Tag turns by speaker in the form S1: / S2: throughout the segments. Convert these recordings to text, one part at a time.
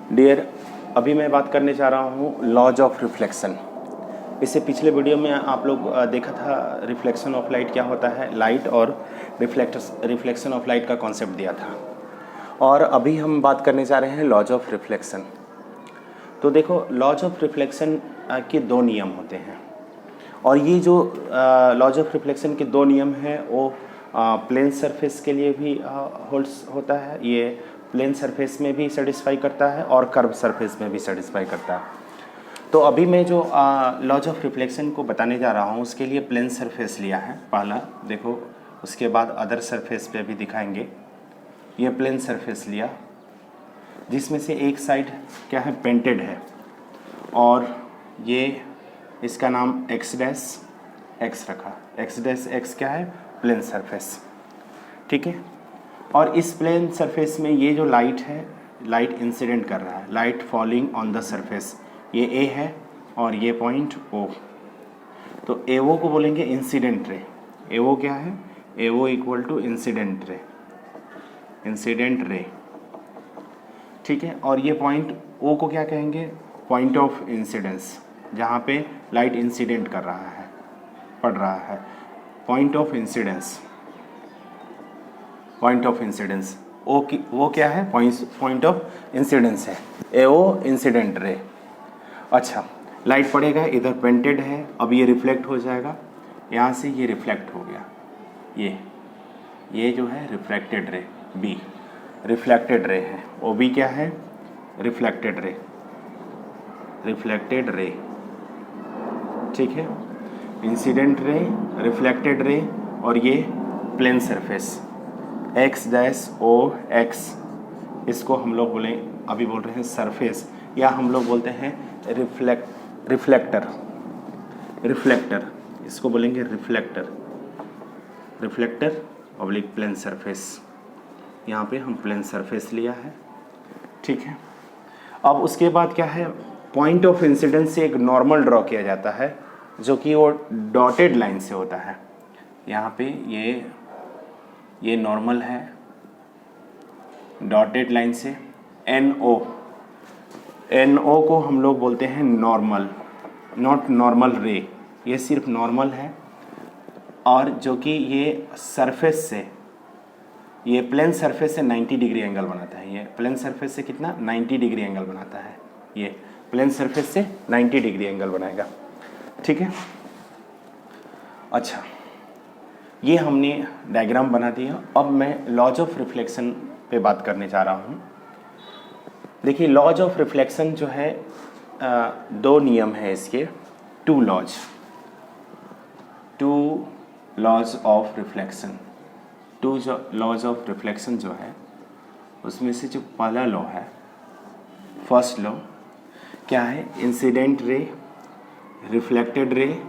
S1: Dear, अभी मैं बात करने जा रहा हूँ लॉज ऑफ रिफ्लेक्शन। इससे पिछले वीडियो में आप लोग देखा था रिफ्लेक्शन ऑफ लाइट क्या होता है, लाइट और रिफ्लेक्शन ऑफ लाइट का कॉन्सेप्ट दिया था। और अभी हम बात करने जा रहे हैं लॉज ऑफ रिफ्लेक्शन। तो देखो, लॉज ऑफ रिफ्लेक्शन के दो नियम होते हैं, और ये जो लॉज ऑफ रिफ्लेक्शन के दो नियम हैं वो प्लेन सरफेस के लिए भी होल्ड्स होता है। ये प्लेन सरफेस में भी सेटिस्फाई करता है और कर्व सरफेस में भी सेटिस्फाई करता है। तो अभी मैं जो लॉज ऑफ रिफ्लेक्शन को बताने जा रहा हूँ उसके लिए प्लेन सरफेस लिया है पहला, देखो। उसके बाद अदर सरफेस पे भी दिखाएंगे। ये प्लेन सरफेस लिया जिसमें से एक साइड क्या है, पेंटेड है, और ये इसका नाम एक्स डैश एक्स रखा। एक्स डैश एक्स क्या है, प्लेन सरफेस, ठीक है। और इस प्लेन सरफेस में ये जो लाइट है, लाइट इंसिडेंट कर रहा है, light falling on the surface, ये ए है और ये पॉइंट ओ। तो ए ओ को बोलेंगे इंसिडेंट रे। ए ओ क्या है, A O equal to incident ray, incident ray, ठीक है। और ये पॉइंट ओ को क्या कहेंगे, पॉइंट ऑफ इंसिडेंस, जहाँ पे लाइट इंसिडेंट कर रहा है, पड़ रहा है, point of incidence, point of incidence. O की वो क्या है, पॉइंट ऑफ इंसिडेंस है, ए ओ इंसिडेंट रे। अच्छा, लाइट पड़ेगा, इधर पेंटेड है, अब ये रिफ्लेक्ट हो जाएगा, यहाँ से ये रिफ्लेक्ट हो गया, ये जो है reflected ray, be reflected ray है। ओ बी क्या है, रिफ्लेक्टेड रे, रिफ्लेक्टेड रे, ठीक है। इंसिडेंट रे, रिफ्लेक्टेड रे, और ये plane surface X dash O X, इसको हम लोग अभी बोल रहे हैं सरफेस, या हम लोग बोलते हैं रिफ्लेक्टर, इसको बोलेंगे रिफ्लेक्टर ऑब्लिक प्लेन सरफेस। यहाँ पे हम प्लेन सरफेस लिया है, ठीक है। अब उसके बाद क्या है, पॉइंट ऑफ इंसिडेंस से एक नॉर्मल ड्रॉ किया जाता है जो कि वो डॉटेड लाइन से होता है। यहाँ पे ये नॉर्मल है, डॉटेड लाइन से एन ओ को हम लोग बोलते हैं नॉर्मल, नॉट नॉर्मल रे, ये सिर्फ नॉर्मल है। और जो कि ये सरफेस से, ये प्लेन सरफेस से 90 डिग्री एंगल बनाता है। ये प्लेन सरफेस से कितना, 90 डिग्री एंगल बनाता है। ये प्लेन सरफेस से 90 डिग्री एंगल बनाएगा, ठीक है। अच्छा, ये हमने डायग्राम बना दिया। अब मैं लॉज ऑफ रिफ्लेक्शन पे बात करने जा रहा हूँ। देखिए, लॉज ऑफ रिफ्लेक्शन जो है दो नियम है इसके, two laws of reflection. Two laws of reflection जो है उसमें से जो पहला लॉ है, फर्स्ट लॉ क्या है, incident ray, reflected ray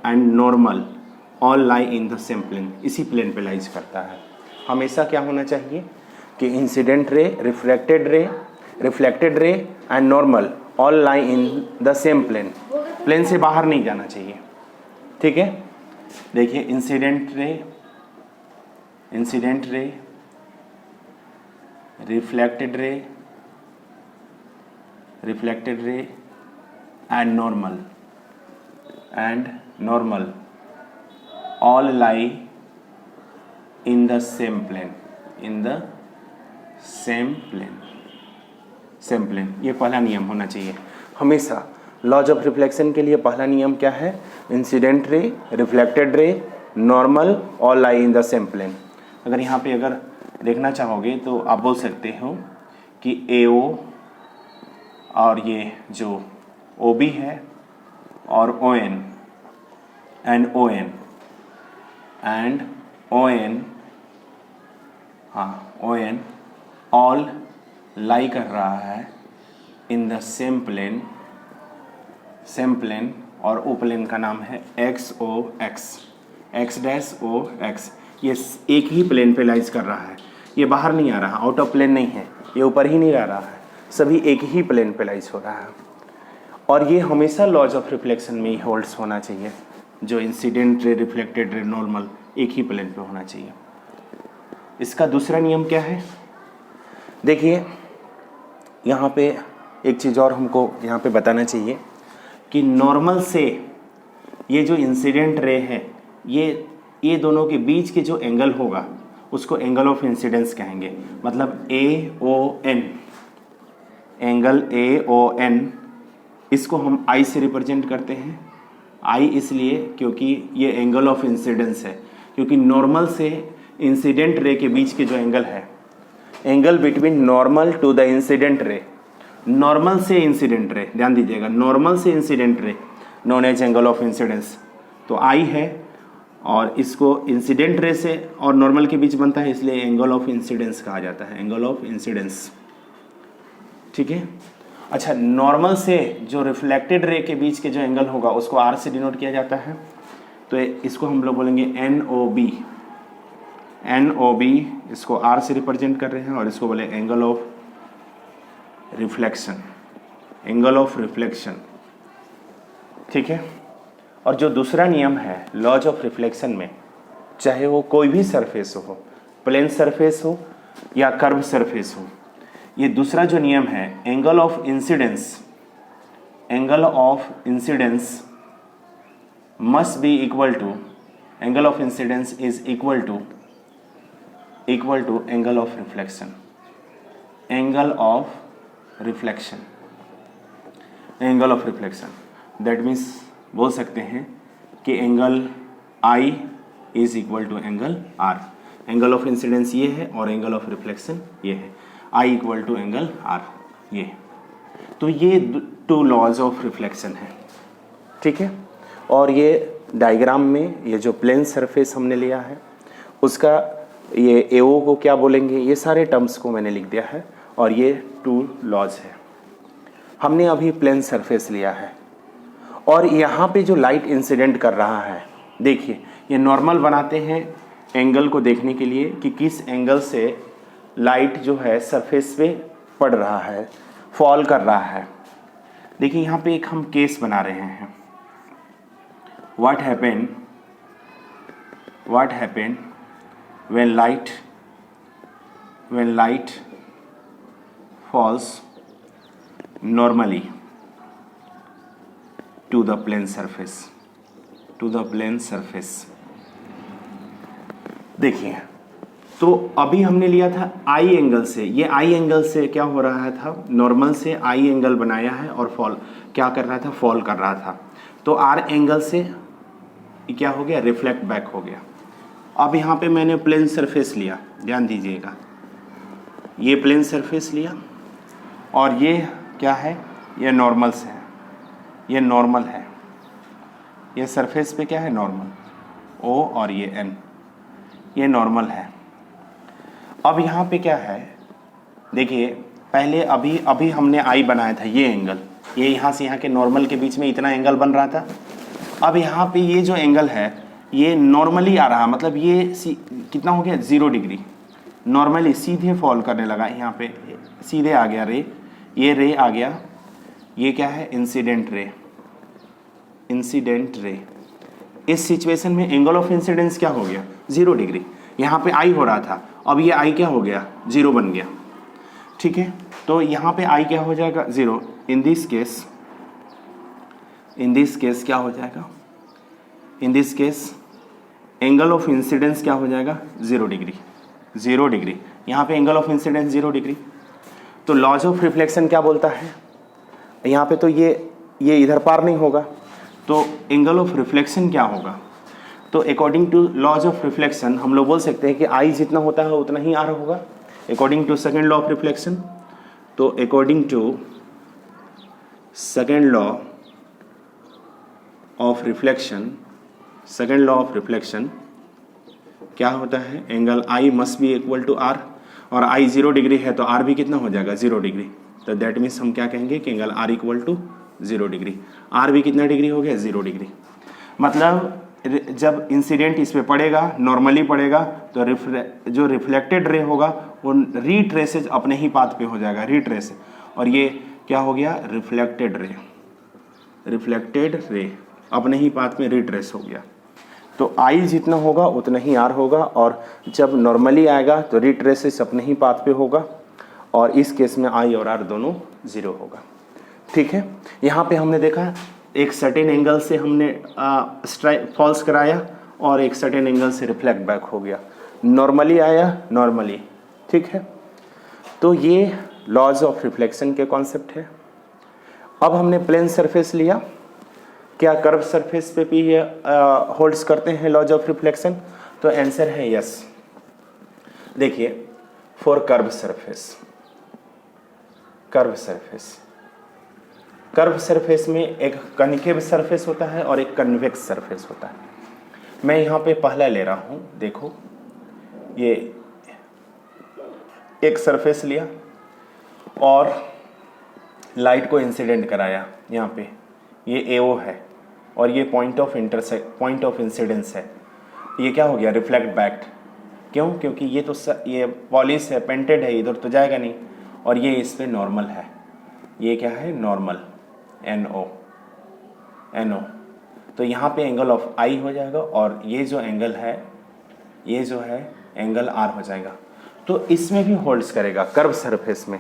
S1: and normal all lie in the same plane, इसी प्लेन पे लाइज करता है। हमेशा क्या होना चाहिए कि incident ray, reflected ray and normal all lie in the same plane, plane से बाहर नहीं जाना चाहिए, ठीक है। देखिए, incident ray, reflected ray and normal all lie in the same plane, ये पहला नियम होना चाहिए हमेशा। लॉज ऑफ रिफ्लेक्शन के लिए पहला नियम क्या है, incident ray, reflected ray, normal all lie in the same plane. अगर यहाँ पे अगर देखना चाहोगे तो आप बोल सकते हो कि ए ओ और ये जो ओ बी है और ओ एन ऑल लाई कर रहा है इन द सेम प्लेन, और ओ प्लेन का नाम है एक्स डैश ओ एक्स। ये एक ही प्लेन पे लाइज कर रहा है, ये बाहर नहीं आ रहा, आउट ऑफ प्लेन नहीं है, ये ऊपर ही नहीं रह रहा है, सभी एक ही प्लेन पे लाइज हो रहा है। और ये हमेशा लॉज ऑफ रिफ्लेक्शन में ही होल्ड्स होना चाहिए, जो incident ray, reflected ray, normal एक ही प्लेन पे होना चाहिए। इसका दूसरा नियम क्या है, देखिए यहाँ पे एक चीज़ और हमको यहाँ पे बताना चाहिए कि नॉर्मल से ये जो इंसिडेंट रे है, ये दोनों के बीच के जो एंगल होगा उसको एंगल ऑफ इंसिडेंस कहेंगे। मतलब AON, एंगल AON, इसको हम I से रिप्रेजेंट करते हैं। I इसलिए क्योंकि ये एंगल ऑफ इंसिडेंस है, क्योंकि नॉर्मल से इंसिडेंट रे के बीच के जो एंगल है, angle between normal to the incident ray, normal से इंसिडेंट रे, ध्यान दीजिएगा, नॉर्मल से incident ray known as angle of incidence, तो I है, और इसको इंसिडेंट रे से और नॉर्मल के बीच बनता है, इसलिए एंगल ऑफ इंसिडेंस कहा जाता है, एंगल ऑफ इंसिडेंस। ठीक है। अच्छा, नॉर्मल से जो रिफ्लेक्टेड रे के बीच के जो एंगल होगा उसको R से डिनोट किया जाता है, तो इसको हम लोग बोलेंगे NOB। NOB इसको R से रिप्रेजेंट कर रहे हैं और इसको बोले angle of reflection, angle of reflection. ठीक है। और जो दूसरा नियम है लॉज ऑफ रिफ्लेक्शन में, चाहे वो कोई भी सरफेस हो, प्लेन सरफेस हो या कर्व सरफेस हो, ये दूसरा जो नियम है angle of incidence, angle of incidence must be equal to, angle of incidence is equal to angle of reflection, angle of reflection, angle of reflection. That means बोल सकते हैं कि angle I is equal to angle R। Angle of incidence ये है और angle of reflection ये है, I equal to angle R ये। तो ये टू लॉज ऑफ रिफ्लेक्शन है। ठीक है। और ये डायग्राम में ये जो प्लेन सरफेस हमने लिया है उसका ये AO को क्या बोलेंगे, ये सारे टर्म्स को मैंने लिख दिया है, और ये टू लॉज है। हमने अभी प्लेन सरफेस लिया है और यहाँ पे जो लाइट इंसिडेंट कर रहा है, देखिए ये नॉर्मल बनाते हैं एंगल को देखने के लिए कि किस एंगल से लाइट जो है सरफेस पे पड़ रहा है, फॉल कर रहा है। देखिए यहाँ पे एक हम केस बना रहे हैं, what happen when light falls normally to the plane surface, देखिए तो अभी हमने लिया था I एंगल से, ये I एंगल से क्या हो रहा था, नॉर्मल से I एंगल बनाया है और फॉल क्या कर रहा था, फॉल कर रहा था। तो R एंगल से क्या हो गया, रिफ्लेक्ट बैक हो गया। अब यहाँ पे मैंने प्लेन सरफेस लिया, ध्यान दीजिएगा, ये प्लेन सरफेस लिया और ये क्या है, ये नॉर्मल से है, ये नॉर्मल है, ये सरफेस पे क्या है, नॉर्मल O और ये N, ये नॉर्मल है। अब यहाँ पे क्या है, देखिए पहले अभी हमने I बनाया था, ये एंगल, ये यहाँ से यहाँ के नॉर्मल के बीच में इतना एंगल बन रहा था। अब यहाँ पे ये जो एंगल है ये नॉर्मली आ रहा, मतलब ये कितना हो गया, 0 डिग्री, नॉर्मली सीधे फॉल करने लगा, यहाँ पे सीधे आ गया रे, ये रे आ गया, ये क्या है, इंसिडेंट रे। इस सिचुएशन में एंगल ऑफ इंसिडेंस क्या हो गया, 0 डिग्री। यहाँ पे I हो रहा था, अब ये I क्या हो गया, 0 बन गया। ठीक है। तो यहाँ पे I क्या हो जाएगा, 0। इन दिस केस क्या हो जाएगा, in this case angle of incidence क्या हो जाएगा, 0 डिग्री। यहाँ पे एंगल ऑफ इंसिडेंस 0 डिग्री। तो लॉज ऑफ रिफ्लेक्शन क्या बोलता है, यहाँ पे तो ये इधर पार नहीं होगा, तो एंगल ऑफ रिफ्लेक्शन क्या होगा। तो according to laws of reflection हम लोग बोल सकते हैं कि I जितना होता है उतना ही R होगा, according to second law of reflection. तो according to second law of reflection, क्या होता है, angle I must be equal to R, और I 0 डिग्री है तो R भी कितना हो जाएगा, 0 डिग्री। तो दैट मीन्स हम क्या कहेंगे कि angle R equal to 0 degree. R भी कितना डिग्री हो गया, 0 डिग्री। मतलब जब इंसिडेंट इस पे पड़ेगा, नॉर्मली पड़ेगा, तो जो रिफ्लेक्टेड रे होगा वो रीट्रेसेज अपने ही पाथ पे हो जाएगा, रीट्रेस, और ये क्या हो गया, रिफ्लेक्टेड रे अपने ही पाथ में रीट्रेस हो गया। तो I जितना होगा उतना ही R होगा, और जब नॉर्मली आएगा तो रीट्रेसेस अपने ही पाथ पे होगा, और इस केस में I और R दोनों 0 होगा। ठीक है, यहाँ पे हमने देखा एक सर्टेन एंगल से हमने फॉल्स कराया और एक सर्टेन एंगल से रिफ्लेक्ट बैक हो गया, नॉर्मली आया नॉर्मली। ठीक है, तो ये लॉज ऑफ रिफ्लेक्शन के कॉन्सेप्ट है। अब हमने प्लेन सरफेस लिया, क्या कर्व सरफेस पे भी होल्ड्स करते हैं लॉज ऑफ रिफ्लेक्शन? तो आंसर है यस। देखिए for curve surface, curve surface, curve surface में एक कनकेव सरफेस होता है और एक कन्वेक्स सरफेस होता है। मैं यहाँ पे पहला ले रहा हूँ, देखो ये एक सरफेस लिया और लाइट को इंसिडेंट कराया, यहाँ पे ये एओ है और ये पॉइंट ऑफ इंसिडेंस है। ये क्या हो गया? Reflect back. क्यों? क्योंकि ये तो ये पॉलिश है, पेंटेड है, इधर तो जाएगा नहीं, और ये इस पे नॉर्मल है। ये क्या है? Normal, NO, NO। तो यहाँ पे एंगल ऑफ आई हो जाएगा और ये जो एंगल है, ये जो है एंगल R हो जाएगा। तो इसमें भी होल्ड्स करेगा कर्व सरफेस में।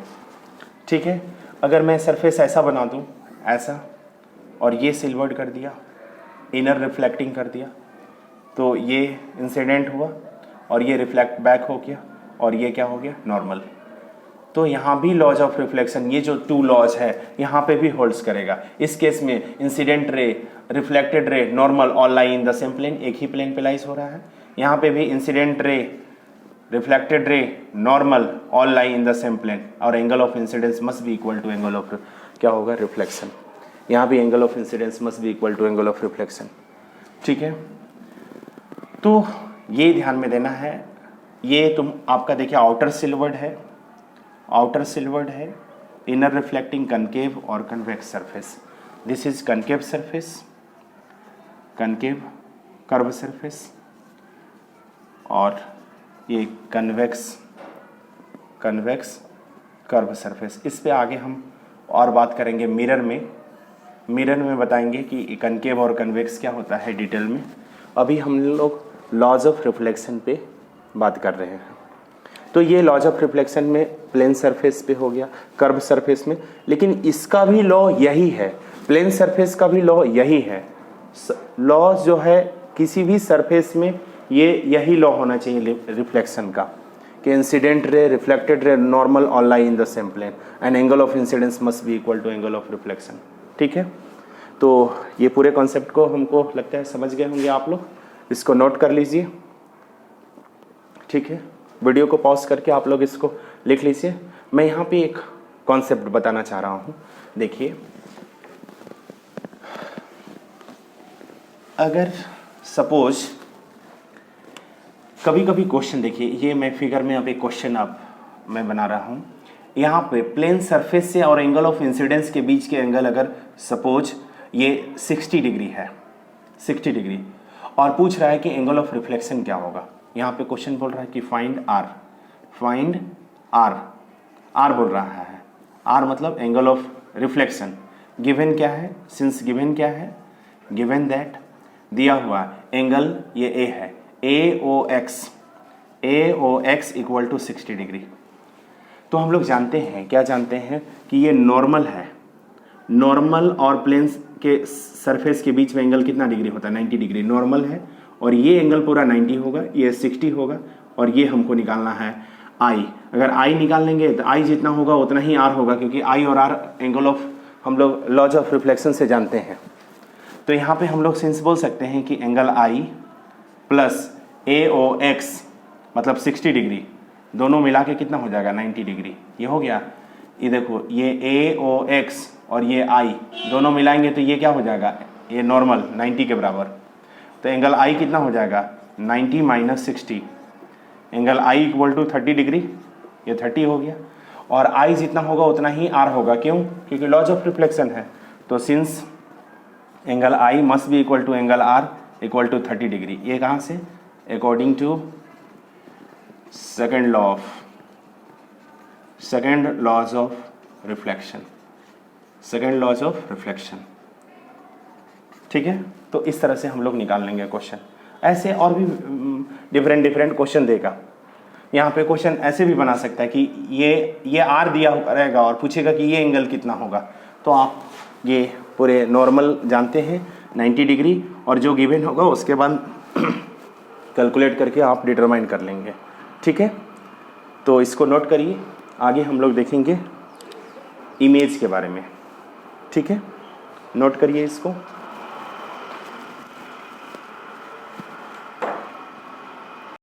S1: ठीक है, अगर मैं सरफेस ऐसा बना दूँ, ऐसा, और ये सिल्वर्ड कर दिया, इनर रिफ्लेक्टिंग कर दिया, तो ये इंसिडेंट हुआ और ये रिफ्लेक्ट बैक हो गया और ये क्या हो गया? नॉर्मल। तो यहाँ भी लॉज ऑफ रिफ्लेक्शन, ये जो टू लॉज है यहाँ पे भी होल्ड्स करेगा। इस केस में incident ray, reflected ray, normal all lie in the same plane, एक ही प्लेन पे लाइज हो रहा है। यहाँ पे भी incident ray, reflected ray, normal all lie in the same plane, और angle of incidence must be equal to angle of क्या होगा? रिफ्लेक्शन। यहाँ भी angle of incidence must be equal to angle of reflection. ठीक है, तो ये ध्यान में देना है। ये तुम आपका देखिए आउटर सिल्वर्ड है, आउटर सिल्वर्ड है, इनर रिफ्लेक्टिंग कनकेव और convex surface. This is concave surface, concave curve surface, और ये कन्वेक्स, कन्वेक्स कर्व सरफेस। इस पे आगे हम और बात करेंगे मिरर में। मिरर में बताएंगे कि कनकेव और कन्वेक्स क्या होता है डिटेल में। अभी हम लोग लॉज ऑफ रिफ्लेक्शन पे बात कर रहे हैं। तो ये लॉज ऑफ रिफ्लेक्शन में प्लेन सरफेस पे हो गया, कर्व सरफेस में, लेकिन इसका भी लॉ यही है, प्लेन सरफेस का भी लॉ यही है। लॉ जो है किसी भी सरफेस में ये यही लॉ होना चाहिए रिफ्लेक्शन का, कि incident ray, reflected ray, normal all lie in the same plane and angle of incidence must be equal to angle of reflection. ठीक है, तो ये पूरे कॉन्सेप्ट को हमको लगता है समझ गए होंगे आप लोग। इसको नोट कर लीजिए। ठीक है, वीडियो को पॉज करके आप लोग इसको लिख लीजिए। मैं यहाँ पे एक कॉन्सेप्ट बताना चाह रहा हूँ। देखिए, अगर सपोज कभी कभी क्वेश्चन, देखिए ये मैं फिगर में अब एक क्वेश्चन मैं बना रहा हूँ। यहाँ पे प्लेन सरफेस से और एंगल ऑफ इंसिडेंस के बीच के एंगल अगर सपोज ये 60 डिग्री है, 60 डिग्री, और पूछ रहा है कि एंगल ऑफ रिफ्लेक्शन क्या होगा। यहाँ पे क्वेश्चन बोल रहा है कि find R, find R, R बोल रहा है। R मतलब एंगल ऑफ रिफ्लेक्शन। गिवन क्या है? सिंस गिवन क्या है? गिवन दैट दिया हुआ एंगल ये A है, AOX, AOX equal to 60 degree. तो हम लोग जानते हैं, क्या जानते हैं कि ये नॉर्मल है। नॉर्मल और प्लेन के सरफेस के बीच में एंगल कितना डिग्री होता है? 90 डिग्री नॉर्मल है, और ये एंगल पूरा 90 होगा, ये 60 होगा, और ये हमको निकालना है I। अगर I निकाल लेंगे तो I जितना होगा उतना ही R होगा, क्योंकि I और R एंगल ऑफ हम लोग लॉज ऑफ रिफ्लेक्शन से जानते हैं। तो यहाँ पे हम लोग सिंस बोल सकते हैं कि एंगल I प्लस AOX मतलब 60 डिग्री, दोनों मिला के कितना हो जाएगा? 90 डिग्री। ये हो गया। ये देखो, ये AOX और ये I दोनों मिलाएंगे तो ये क्या हो जाएगा? ये नॉर्मल 90 के बराबर। तो एंगल I कितना हो जाएगा? 90 minus 60। Angle I equal to 30 degree, ये 30 हो गया, और I जितना होगा उतना ही R होगा। क्यों? क्योंकि लॉज ऑफ रिफ्लेक्शन है। तो since angle I must be equal to angle R equal to 30 degree. ये कहाँ से? According to second laws of reflection, second laws of reflection. ठीक है, तो इस तरह से हम लोग निकाल लेंगे क्वेश्चन। ऐसे और भी डिफरेंट क्वेश्चन देगा। यहाँ पे क्वेश्चन ऐसे भी बना सकता है कि ये R दिया रहेगा और पूछेगा कि ये एंगल कितना होगा, तो आप ये पूरे नॉर्मल जानते हैं 90 डिग्री, और जो गिवन होगा उसके बाद कैलकुलेट करके आप डिटरमाइन कर लेंगे। ठीक है, तो इसको नोट करिए। आगे हम लोग देखेंगे इमेज के बारे में। ठीक है, नोट करिए इसको।